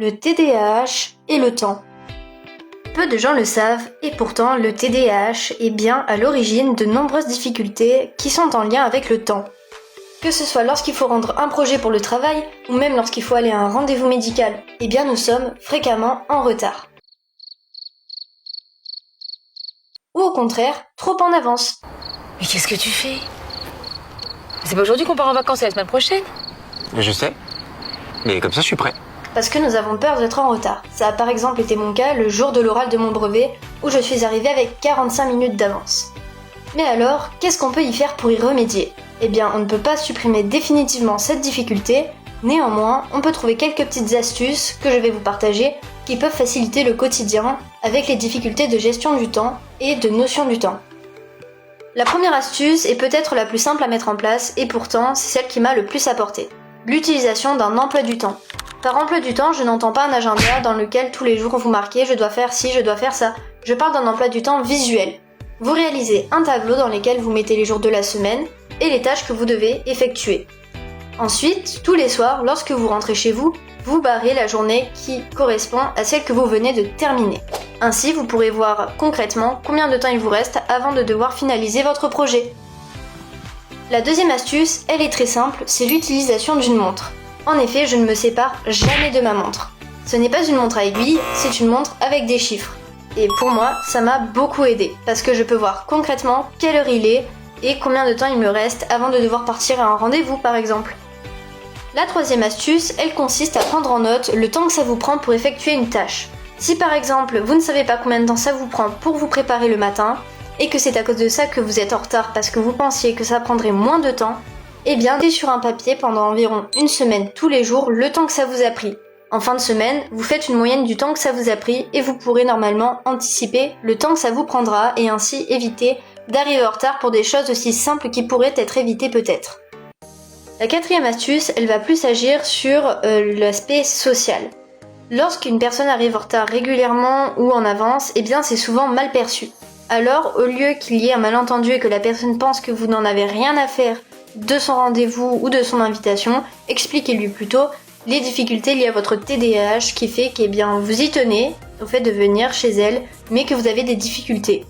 le TDAH et le temps. Peu de gens le savent, et pourtant le TDAH est bien à l'origine de nombreuses difficultés qui sont en lien avec le temps. Que ce soit lorsqu'il faut rendre un projet pour le travail, ou même lorsqu'il faut aller à un rendez-vous médical, eh bien nous sommes fréquemment en retard. Ou au contraire, trop en avance. Mais qu'est-ce que tu fais? C'est pas aujourd'hui qu'on part en vacances, c'est la semaine prochaine. Je sais, mais comme ça je suis prêt. Parce que nous avons peur d'être en retard. Ça a par exemple été mon cas le jour de l'oral de mon brevet, où je suis arrivée avec 45 minutes d'avance. Mais alors, qu'est-ce qu'on peut y faire pour y remédier? Eh bien, on ne peut pas supprimer définitivement cette difficulté, néanmoins, on peut trouver quelques petites astuces que je vais vous partager qui peuvent faciliter le quotidien avec les difficultés de gestion du temps et de notion du temps. La première astuce est peut-être la plus simple à mettre en place et pourtant c'est celle qui m'a le plus apporté. L'utilisation d'un emploi du temps. Par emploi du temps, je n'entends pas un agenda dans lequel tous les jours vous marquez je dois faire ci, je dois faire ça. Je parle d'un emploi du temps visuel. Vous réalisez un tableau dans lequel vous mettez les jours de la semaine et les tâches que vous devez effectuer. Ensuite, tous les soirs, lorsque vous rentrez chez vous, vous barrez la journée qui correspond à celle que vous venez de terminer. Ainsi, vous pourrez voir concrètement combien de temps il vous reste avant de devoir finaliser votre projet. La deuxième astuce, elle est très simple, c'est l'utilisation d'une montre. En effet, je ne me sépare jamais de ma montre. Ce n'est pas une montre à aiguille, c'est une montre avec des chiffres. Et pour moi, ça m'a beaucoup aidé, parce que je peux voir concrètement quelle heure il est et combien de temps il me reste avant de devoir partir à un rendez-vous par exemple. La troisième astuce, elle consiste à prendre en note le temps que ça vous prend pour effectuer une tâche. Si par exemple, vous ne savez pas combien de temps ça vous prend pour vous préparer le matin, et que c'est à cause de ça que vous êtes en retard parce que vous pensiez que ça prendrait moins de temps, eh bien, notez sur un papier pendant environ une semaine tous les jours le temps que ça vous a pris. En fin de semaine, vous faites une moyenne du temps que ça vous a pris et vous pourrez normalement anticiper le temps que ça vous prendra et ainsi éviter d'arriver en retard pour des choses aussi simples qui pourraient être évitées peut-être. La quatrième astuce, elle va plus agir sur l'aspect social. Lorsqu'une personne arrive en retard régulièrement ou en avance, eh bien c'est souvent mal perçu. Alors, au lieu qu'il y ait un malentendu et que la personne pense que vous n'en avez rien à faire de son rendez-vous ou de son invitation, expliquez-lui plutôt les difficultés liées à votre TDAH qui fait que vous y tenez au fait de venir chez elle, mais que vous avez des difficultés.